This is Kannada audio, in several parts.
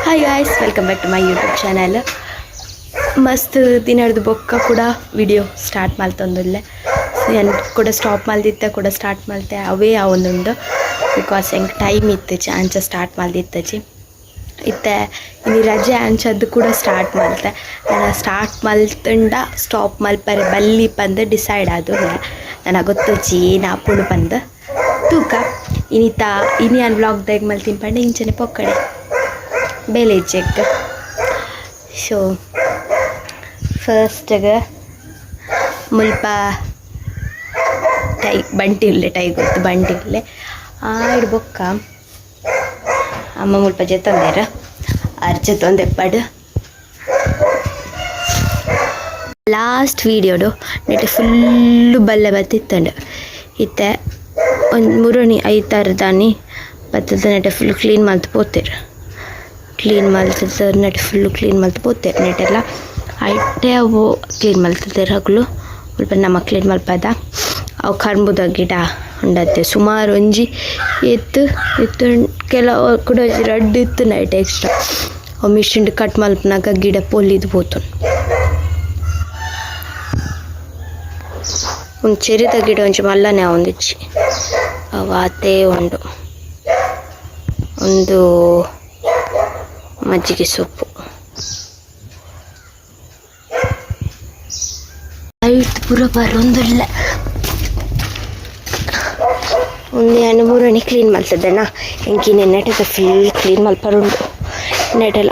Hi guys, welcome back to my YouTube channel. ಮಸ್ತ್ ದಿನದ ಬೊಕ್ಕ ಕೂಡ ವಿಡಿಯೋ ಸ್ಟಾರ್ಟ್ ಮಾಡ್ತಂದಿಲ್ಲ. ನಾನು ಕೂಡ ಸ್ಟಾಪ್ ಮಾಡ್ದಿತ್ತೆ ಕೂಡ ಸ್ಟಾರ್ಟ್ ಮಾಡ್ತೆ ಅವೇ ಅವೊಂದುಂಡು ಬಿಕಾಸ್ ಹೆಂಗೆ ಟೈಮ್ ಇತ್ತಚಿ ಅಂಚ ಸ್ಟಾರ್ಟ್ ಮಾಡ್ದಿತ್ತಚಿ ಇತ್ತೆ ಇನ್ನು ರಜೆ ಅಂಚದ್ದು ಕೂಡ ಸ್ಟಾರ್ಟ್ ಮಾಡ್ತೆ. ನಾನು ಸ್ಟಾರ್ಟ್ ಮಲ್ತಂಡ ಸ್ಟಾಪ್ ಮಲ್ಪರೆ ಬಲ್ಲಿ ಪಂದು ಡಿಸೈಡ್ ಆದು ನನಗೆ ಗೊತ್ತಚ್ಚಿ ಏನು ಅಪ್ಪುಡು ಪಂದು ತೂಕ ಇನಿ ನಾನು ವ್ಲಾಗ್ದಾಗ ಮಲ್ತೀನಿ ಪಂಡ ಇಂಚನೆ ಪೊಕ್ಕಡೆ ಬೇಲೆ ಚೆಕ್. ಸೊ ಫಸ್ಟ್ಗೆ ಮುಲ್ಪ ಟೈ ಬಂಟಿ ಇರಲಿ ಟೈ ಗೊತ್ತು ಬಂಟಿ ಇರಲಿ ಇಡ್ಬೊಕ್ಕ ಅಮ್ಮ ಮುಲ್ಪ ಜೊತಂದೇರ ಅರ್ಜ ತೊಂದೆಪ್ಪಡು ಲಾಸ್ಟ್ ವೀಡಿಯೋಡು ನೆಟ್ ಫುಲ್ಲು ಬಲ್ಲೆ ಬತ್ತಿತ್ತಂಡು ಇತ್ತೆ ಒಂದು ಮುರುಣಿ 5 ಥರದಾನಿ ಬತ್ತದ ನೆಟ್ ಫುಲ್ ಕ್ಲೀನ್ ಮಲ್ತು ಪೋತೀರು ಕ್ಲೀನ್ ಮಲ್ತದ ನೆಟ್ ಫುಲ್ಲು ಕ್ಲೀನ್ ಮಲ್ತು ಪೋತೀರು ನೆಟ್ಟೆಲ್ಲ ಐಟೆ ಅವು ಕ್ಲೀನ್ ಮಲ್ತದೆ ಹಗಲು ಸ್ವಲ್ಪ ನಮ್ಮ ಕ್ಲೀನ್ ಮಲ್ಪದ ಅವು ಕರ್ಬುದ ಗಿಡ ಉಂಡತ್ತೆ ಸುಮಾರು ಒಂಜಿ ಎತ್ತು ಕೆಲವು ಕೂಡ ರಡ್ಡು ಇತ್ತು ನೈಟ್ ಎಕ್ಸ್ಟ್ರಾ ಅವು ಮಿಷಿನ್ ಕಟ್ ಮಲ್ಪನಾಗ ಗಿಡ ಪೊಲ್ಲಿದು ಹೋತು. ಒಂದು ಚೆರಿದ ಗಿಡ ಒಂಚು ಮಲ್ಲನೆ ಒಂದಿಚ್ಚಿ ಅವಾತೆ ಒಂದು ಮಜ್ಜಿಗೆ ಸೊಪ್ಪು ಆಯ್ತು ಪೂರ ಬರೊಂದಿಲ್ಲ. ಒಂದು ಹಣ್ಣು ಮೂರನೇ ಕ್ಲೀನ್ ಮಾಡ್ತದಣ್ಣ ಎಂಕಿನ ನೆಟ್ಟದ ಫುಲ್ ಕ್ಲೀನ್ ಮಲ್ಪರುಂಡು ನೆಟೆಲ್ಲ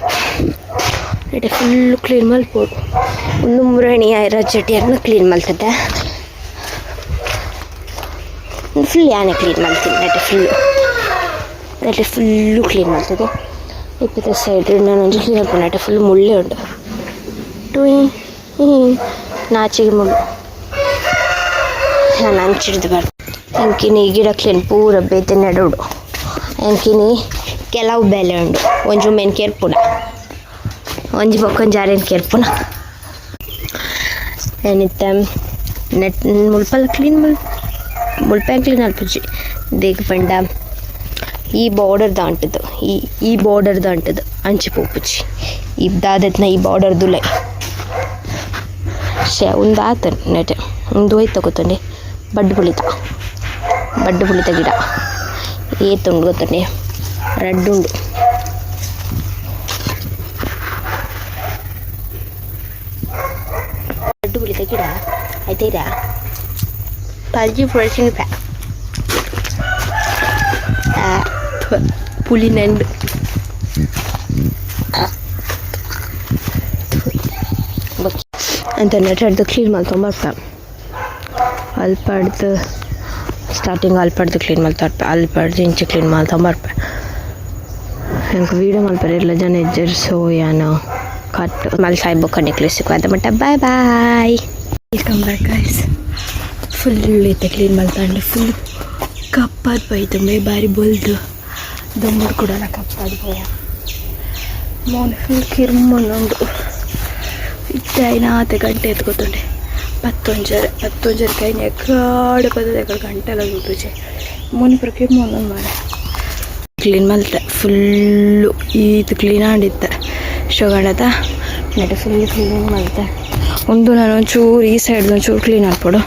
ನೆಟೆ ಫುಲ್ಲು ಕ್ಲೀನ್ ಮಲ್ಪೋಡು ಒಂದು ಮೂರಣಿ ರಜ್ಜಟಿಯನ್ನು ಕ್ಲೀನ್ ಮಲ್ತದೆ ಫುಲ್ ಯಾನೆ ಕ್ಲೀನ್ ಮಾಡ್ತೀನಿ ನೆಟೆ ಫುಲ್ಲು ಕ್ಲೀನ್ ಮಾಡ್ತದೆ. ಇಪ್ಪತ್ತ ಸೈಡ್ ನಾನೊಂದು ಕ್ಲೀನ್ ಮಾಡ್ಕೊಂಡು ನೆಟೆ ಫುಲ್ ಮುಳ್ಳೆ ಉಂಟು ಟುಯ್ ನಾಚಿಗೆ ಮುಳ್ಳು ನಾನು ಹಂಚಿಡ್ದು ಬರ್ದು ಎಂಕಿನಿ ಗಿಡ ಕ್ಲೀನ್ ಪೂರ ಬೇತೆ ನೆಡೋಡು ಎಂಕಿನಿ ಕೆಲವು ಬೆಲೆ ಉಂಡು ಒಂಜು ಮೇನ್ ಕೇರ್ಪುಣ ಒಂಜಿ ಬೊಕ್ಕೊಂದು ಜಾರೇನು ಕೇರ್ಪುಣ ಏನಿತ್ತ ನೆಟ್ ಮುಲ್ಪಲ್ಲ ಕ್ಲೀನ್ ಮುಲ್ಪೆ ಕ್ಲೀನ್ ಅಲ್ಪುಜಿ ದೇಗ ಪಂಡ ಈ ಬಾರ್ಡರ್ದ ಅಂಟದು ಈ ಬಾರ್ಡರ್ದ ಅಂಟದು ಅಂಚಿ ಪೋಪುಜಿ ಇದ್ದಾದತ್ನ ಈ ಬಾರ್ಡರ್ದು ಲೈ ಒಂದು ಆತ ನೆಟೆ ಒಂದು ಹೋಯ್ತು ಗೊತ್ತಂಡಿ ಬಡ್ಡು ಪುಳಿತ ಗಿಡ ಏತುಂಡು ಗೊತ್ತಂಡಿ ರಡ್ಡುಂಡು ಬಡ್ಡು ಪುಳಿತ ಗಿಡ ಆಯ್ತಾ ಪಲ್ಜಿ ಫ್ರೆಶಿಂಗ್ ಪುಳಿ ನೆಂಡು ಅಂತ ನೆಟ್ಟಡ್ದು ಕ್ಲೀನ್ ಮಾಡ್ಕೊಂಬರ್ಪ ಅಲ್ಪಡ್ದು ಸ್ಟಾರ್ಟಿಂಗ್ ಅಲ್ಪಡ್ದು ಕ್ಲೀನ್ ಮಾಡ್ತಾರ್ಪ ಅಲ್ಪಡ್ದು ಇಂಚು ಕ್ಲೀನ್ ಮಾಡ್ಕೊಂಬರ್ಪ ನಂಗೆ ವೀಡಿಯೋ ಮಾಡ್ತಾರೆ ಎಲ್ಲ ಜನ ಎಜ್ಜರ್ಸೋ ಏನೋ ಕಟ್ ಮಲ್ಲಿ ಸಾಯ್ಬೇಕು ನೆಕ್ಲೆಸಿಗೆ ಅದ ಮಟ್ಟ ಬಾಯ್ ವೆಲ್ಕಮ್ ಬ್ಯಾಕ್ ಗೈಸ್. ಫುಲ್ ಐತೆ ಕ್ಲೀನ್ ಮಾಡ್ತಾಂಡು ಫುಲ್ ಕಪ್ಪಾದ ಬೈತು ಮೇ ಬಾರಿ ಬೊಲ್ದು ದಮ್ಮರು ಕೊಡಲ್ಲ ಕಪ್ಪಾದ ಭಯ ಮೋನ್ ಫುಲ್ ಕಿರ್ಮಣ್ಣುಂಡು ಇತ್ತಾಯಿನಾತೆ ಗಂಟೆ ಎತ್ಕೊತುಂಡೆ ಪತ್ತೊಂಜರ ಕೈನ ಎಕಾಡೆ ಪದ ಗಂಟೆಲ್ಲ ದುಡ್ಡುಚೆ ಮುನಿಪುರ ಕಿರ್ಮೊಂದು ಮಾರೆ ಕ್ಲೀನ್ ಮಲ್ತೆ ಫುಲ್ಲು ಇದು ಕ್ಲೀನ್ ಆಡಿತ್ತೆ ಶೋಗಣದ ನೆಟ್ ಫುಲ್ ಕ್ಲೀನ್ ಮಲ್ತೆ ಒಂದು ನಾನು ಒಂಚೂರು ಈ ಸೈಡ್ ಒಂಚೂರು ಕ್ಲೀನ್ ಹಾಕ್ಬಿಡು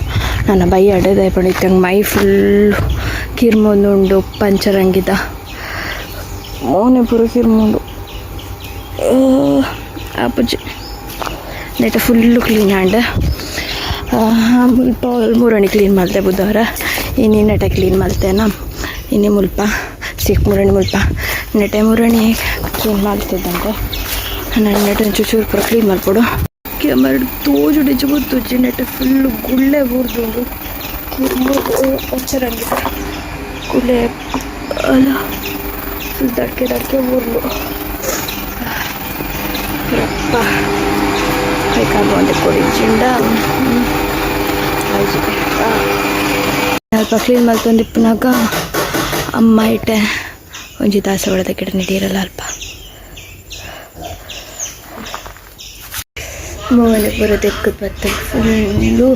ನನ್ನ ಬೈ ಅಡ್ಡದ ಪಡಿತಂಗೆ ಮೈ ಫುಲ್ಲು ಕಿರ್ಮೊಂದುಂಡು ಪಂಚರಂಗಿದ ಮೋನೆ ಪುರ ಕಿರ್ಮೊಂಡು ಆಪುಜಿ ನೆಟ್ ಫುಲ್ಲು ಕ್ಲೀನ್ ಆಂಡ್ ಮುಲ್ಪ ಮೂರಣಿ ಕ್ಲೀನ್ ಮಾಡ್ತೆ ಬುಧವಾರ ಇನ್ನಿ ನೆಟೆ ಕ್ಲೀನ್ ಮಾಡ್ತೇನ ಇನ್ನಿ ಮುಲ್ಪ ಸಿಕ್ಕ ಮೂರಣಿ ಮುಲ್ಪ ನೆಟೆ ಮೂರಣಿ ಕ್ಲೀನ್ ಮಾಡ್ತಿದ್ದಂತೆ ನಾನು ನೆಟ್ ಚೂರು ಪೂರ ಕ್ಲೀನ್ ಮಾಡ್ಕೊಡು ಕೆಮರಡು ತೋಜು ಡಿಜು ಗೊತ್ತುಜ್ಜಿ ನೆಟ್ ಫುಲ್ಲು ಗುಳ್ಳೆ ಬೂರ್ದು ಪಂಚರಂಗಿದ ಗುಳ್ಳೆ ಅಲ್ಲ ಫುಲ್ ದಡ್ಕೆ ಊರ್ಲು ರಪ್ಪ ಕೈಕಾಲು ಒಂದು ಕೊಡಿಜಿಂಡ ಸ್ವಲ್ಪ ಕ್ಲೀನ್ ಮಾಡ್ತೊಂದಿಪ್ಪನಾಗ ಅಮ್ಮ ಇಟ್ಟೆ ಒಂಜಿ ತಾಸ ಒಳದ ಗಿಡ ನೀಡಿರಲ್ಲ ಅಲ್ಪ ಮೋನೆ ಬರೋ ತೆಕ್ಕದ ಬತ್ತ ಫುಲ್ಲು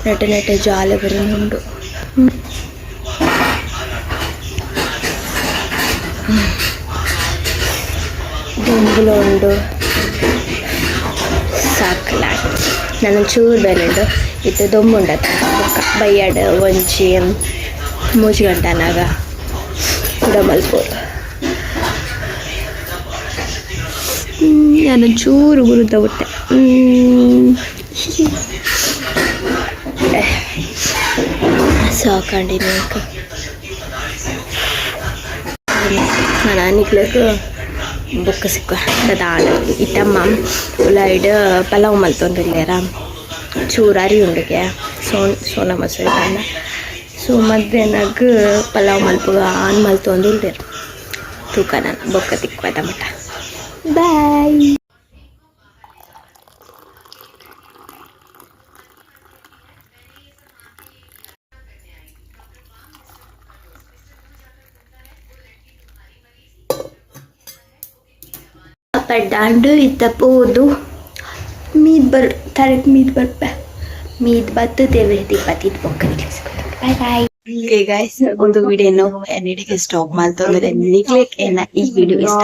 ನೆಟೆ ಜಾಲೆ ಬರೋದುಂಡು ಉಗುಲು ಉಂಡು ಸಾಕಲ ನಾನು ಚೂರು ಬೇಲೆಂಡು ಇತ್ತು ದೊಂಬುಂಡತ್ತ ಬಯ್ಯಾಡ್ ಒಂಚಿ ಮೂಜಿ ಗಂಟನಾಗ ಕೂಡ ಮಲ್ಪೋರು ನಾನು ಚೂರು ಗುರುತ ಬಿಟ್ಟೆ ಸಾಕಂಡಿನಿ ನಾನು ಅನಿಕ್ಲಕ್ಕೆ ಬುಕ್ಕ ಸಿಕ್ಕ ದಾದ ಇಟ್ಟಮ್ಮ ಉಳ್ಳಾಯಿಡ್ ಪಲಾವ್ ಮಲ್ತೊಂದಿಲ್ಲೇರ ಚೂರು ಅರಿ ಉಂಡಿಗೆ ಸೋನ ಮೊಸರು ಅನ್ನ ಸೊ ಮಧ್ಯಾಹ್ನಗ ಪಲಾವ್ ಮಲ್ಪುಗ ಆನ್ ಮಲ್ತೊಂದಿಲ್ದೇರು ತೂಕ ನಾನು ಬೊಕ್ಕ ತಿಕ್ಕೋದ ಮಟ ಬಾಯ್. ಪಡ್ಡಾಂಡು ಇತ್ತ ಪೋದು ಮೀದ್ ತರಕ್ ಮೀದ್ ಬರ್ಪೆ ಮೀದ್ ಬತ್ತದೇವೆ ದಿಪ್ಪತ್ತಿದ್ ಬೊಕ್ಕನಿಗೆ ಬಾಯ್ ಬಾಯ್. ಗೈಸ್ ಒಂದು ವಿಡಿಯೋನು ಎನ್ನಿಡಿಗೆ ಸ್ಟಾಪ್ ಮಾಡ್ತಂದ್ರೆ ನಿಗ್ಲಿಕ್ಕೆ ಏನ ಈ ವಿಡಿಯೋ ಇಷ್ಟ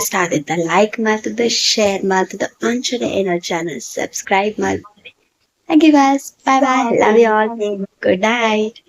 ಇಷ್ಟ ಆದಿತ್ತ ಲೈಕ್ ಮಾಡ್ತದ ಶೇರ್ ಮಾಡ್ತದ ಅಂಚನೆ ಏನೋ ಚಾನಲ್ ಸಬ್ಸ್ಕ್ರೈಬ್ ಮಾಡ್ತದೆ. Thank you guys, bye bye, love you all, good night.